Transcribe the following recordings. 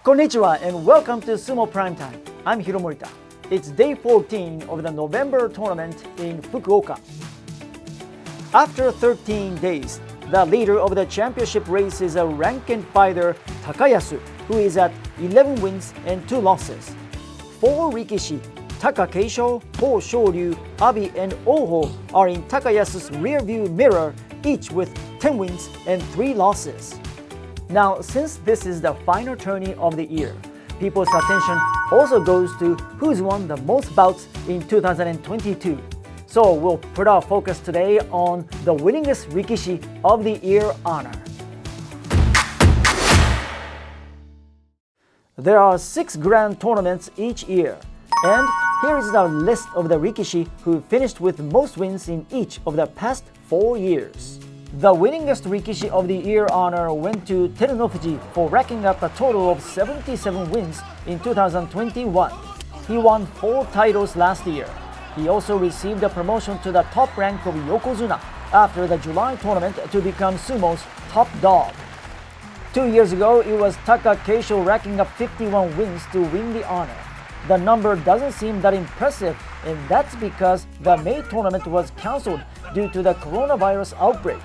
Konnichiwa and welcome to Sumo Prime Time. I'm Hiro. It's day 14 of the November tournament in Fukuoka. After 13 days, the leader of the championship race is a rank-and-fighter Takayasu, who is at 11 wins and 2 losses. 4 rikishi, Takakeisho, Hoshoryu, Abi and Oho are in Takayasu's rearview mirror, each with 10 wins and 3 losses. Now, since this is the final tourney of the year, people's attention also goes to who's won the most bouts in 2022. So we'll put our focus today on the winningest rikishi of the year honor. There are 6 grand tournaments each year, and here is the list of the rikishi who finished with most wins in each of the past 4 years. The winningest rikishi of the year honor went to Terunofuji for racking up a total of 77 wins in 2021. He won 4 titles last year. He also received a promotion to the top rank of Yokozuna after the July tournament to become Sumo's top dog. 2 years ago, it was Takakeisho racking up 51 wins to win the honor. The number doesn't seem that impressive, and that's because the May tournament was cancelled due to the coronavirus outbreak.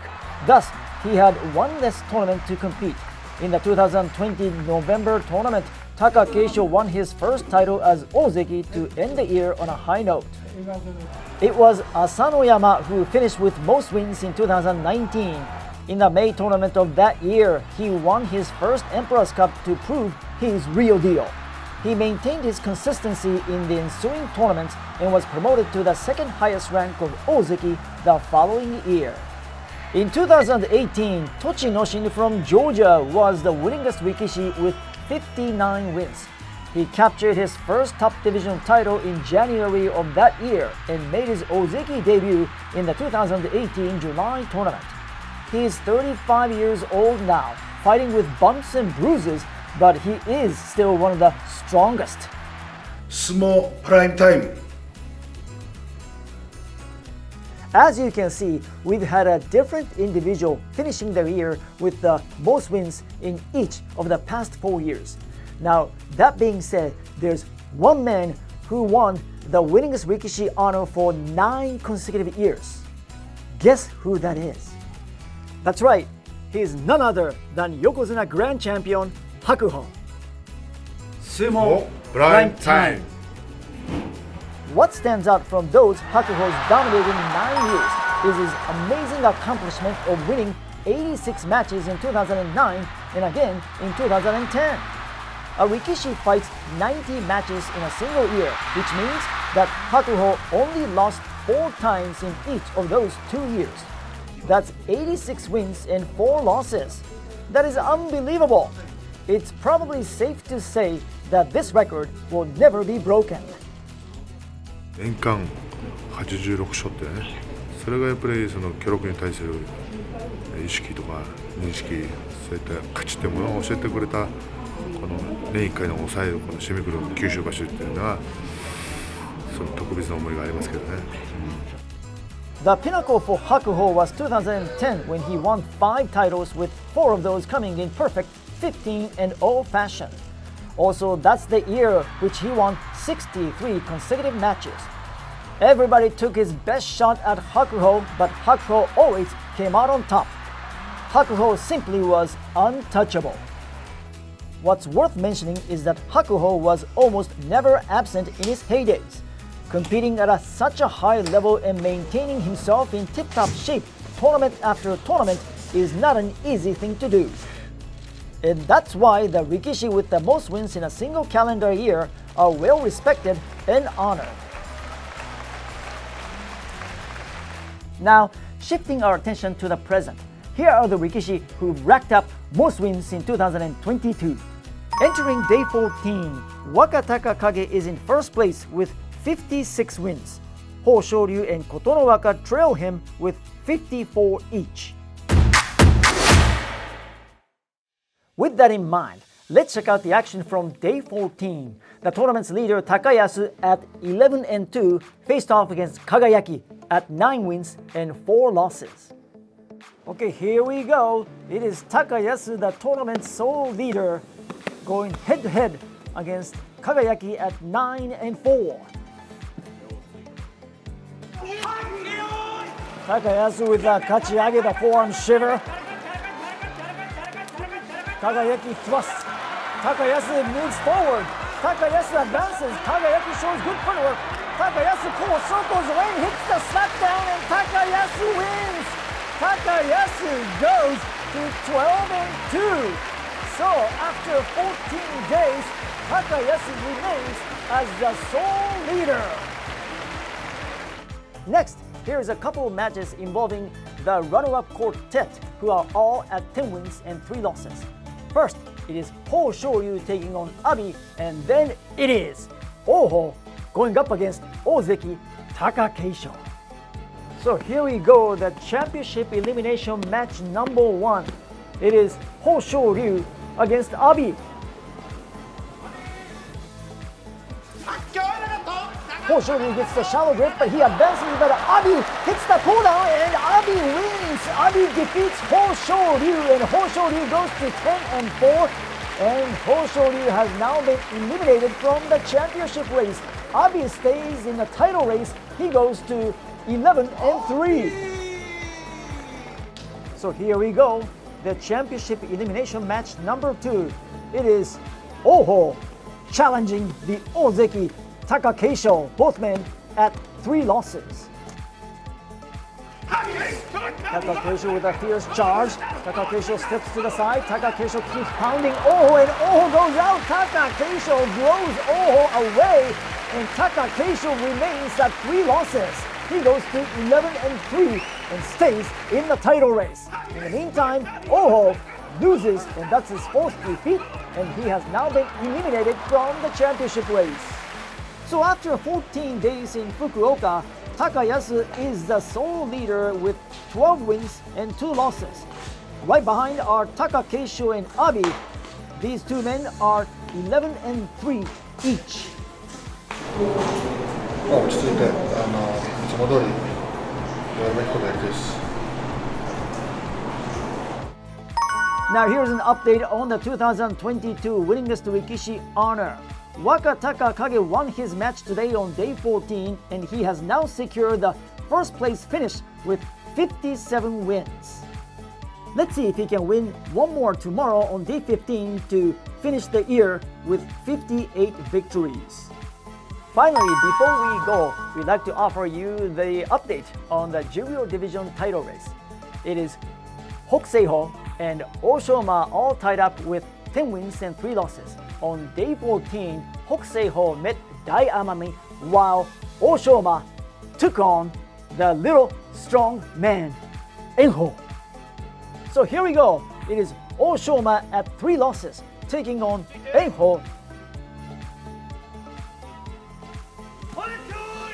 Thus, he had one less tournament to compete. In the 2020 November tournament, Takakeisho won his first title as Ozeki to end the year on a high note. It was Asanoyama who finished with most wins in 2019. In the May tournament of that year, he won his first Emperor's Cup to prove he's real deal. He maintained his consistency in the ensuing tournaments and was promoted to the second highest rank of Ozeki the following year. In 2018, Tochinoshin from Georgia was the winningest rikishi with 59 wins. He captured his first top division title in January of that year and made his Ozeki debut in the 2018 July tournament. He is 35 years old now, fighting with bumps and bruises, but he is still one of the strongest. Sumo Prime Time. As you can see, we've had a different individual finishing the year with the most wins in each of the past 4 years. Now, that being said, there's one man who won the winningest rikishi honor for 9 consecutive years. Guess who that is? That's right, he's none other than Yokozuna Grand Champion Hakuho. Sumo Prime Time. What stands out from those Hakuho's dominating 9 years is his amazing accomplishment of winning 86 matches in 2009 and again in 2010. A rikishi fights 90 matches in a single year, which means that Hakuho only lost 4 times in each of those 2 years. That's 86 wins and 4 losses. That is unbelievable. It's probably safe to say that this record will never be broken. 年間86勝ってね、それがやっぱりその記録に対する意識とか認識、そういった価値ってものを教えてくれたこの年1回の抑えをこの締めくる九州場所っていうのはその特別な思いがありますけどね。The pinnacle for Hakuho was 2010 when he won 5 titles with 4 of those coming in perfect 15-0 fashion. Also, that's the year which he won 63 consecutive matches. Everybody took his best shot at Hakuho, but Hakuho always came out on top. Hakuho simply was untouchable. What's worth mentioning is that Hakuho was almost never absent in his heydays. Competing at such a high level and maintaining himself in tip-top shape tournament after tournament is not an easy thing to do. And that's why the rikishi with the most wins in a single calendar year are well respected and honored. Now, shifting our attention to the present, here are the rikishi who've racked up most wins in 2022. Entering day 14, Wakataka Kage is in first place with 56 wins. Hoshoryu and Kotonowaka trail him with 54 each. With that in mind, let's check out the action from day 14. The tournament's leader Takayasu at 11-2 faced off against Kagayaki at 9 wins and 4 losses. Okay, here we go. It is Takayasu, the tournament's sole leader. going head-to-head against Kagayaki at 9-4. Takayasu with a kachiage, the forearm shiver. Kagayaki thrusts. Takayasu moves forward. Takayasu advances. Kagayaki shows good footwork. Takayasu pulls, circles away, hits the slapdown, and Takayasu wins. Takayasu goes to 12-2. So after 14 days, Takayasu remains as the sole leader. Next, here's a couple of matches involving the runner-up quartet, who are all at 10 wins and 3 losses. First, it is Hoshoryu taking on Abi, and then it is Oho going up against Ozeki Takakeisho. So here we go, the championship elimination match number 1. It is Hoshoryu against Abi. Hoshoryu gets the shallow grip, but he advances, but Abi hits the pull down, and Abi wins. Abi defeats Hoshoryu, and Hoshoryu goes to 10-4, and Hoshoryu has now been eliminated from the championship race. Abi stays in the title race. He goes to 11-3. So here we go, the championship elimination match number 2. It is Oho challenging the Ozeki Takakeisho, both men at 3 losses. Takakeisho with a fierce charge. Takakeisho steps to the side. Takakeisho keeps pounding Oho, and Oho goes out. Takakeisho blows Oho away, and Takakeisho remains at 3 losses. He goes to 11-3 and stays in the title race. In the meantime, Oho loses, and that's his 4th defeat, and he has now been eliminated from the championship race. So after 14 days in Fukuoka, Takayasu is the sole leader with 12 wins and 2 losses. Right behind are Takakeisho and Abi. These 2 men are 11-3 each. 落ち着いて、いつも通りやるべきことやりたいです。 Now here's an update on the 2022 winningest rikishi honor. Wakataka Kage won his match today on day 14, and he has now secured the first place finish with 57 wins. Let's see if he can win one more tomorrow on day 15 to finish the year with 58 victories. Finally, before we go, we'd like to offer you the update on the Juryo division title race. It is Hokuseiho and Oshoma all tied up with 10 wins and 3 losses. On day 14, Hokuseiho met Daiamami, while Oshoma took on the little strong man, Enho. So here we go. It is Oshoma at 3 losses, taking on Enho.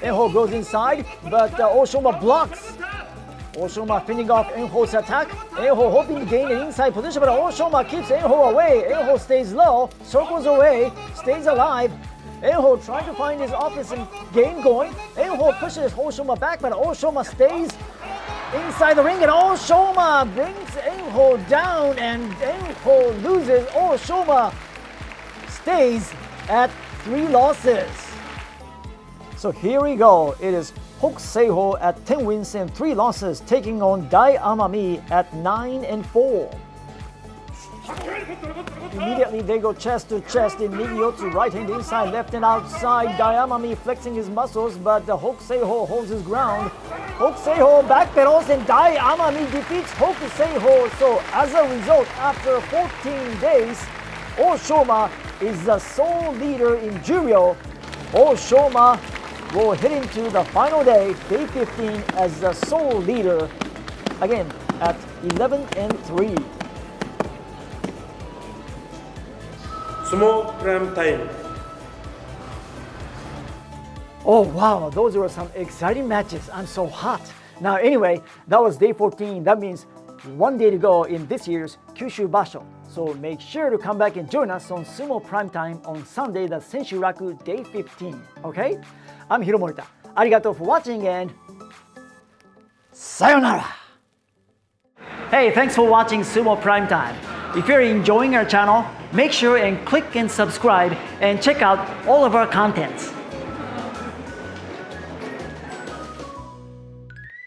Enho goes inside, but Oshoma blocks. Oshoma fending off Enho's attack. Enho hoping to gain an inside position, but Oshoma keeps Enho away. Enho stays low, circles away, stays alive. Enho trying to find his offense and game going. Enho pushes Oshoma back, but Oshoma stays inside the ring, and Oshoma brings Enho down, and Enho loses. Oshoma stays at 3 losses. So here we go. It is Hokuseiho at 10 wins and 3 losses, taking on Daiamami at 9-4. Immediately they go chest to chest in Migyoto, right hand inside, left and outside. Daiamami flexing his muscles, but Hokuseiho holds his ground. Hokuseiho backpedals and Daiamami defeats Hokuseiho. So as a result, after 14 days, Oshoma is the sole leader in Juryo. Oshoma will head into the final day, day 15, as the sole leader, again at 11-3. SUMO Prime Time. Oh wow, those were some exciting matches. I'm so hot. Now anyway, that was day 14. That means 1 day to go in this year's Kyushu Basho. So make sure to come back and join us on Sumo Prime Time on Sunday, the Senshuraku day 15. Okay? I'm Hiro Morita. Arigato for watching, and sayonara! Hey, thanks for watching Sumo Prime Time. If you're enjoying our channel, Make sure and click and subscribe and check out all of our contents.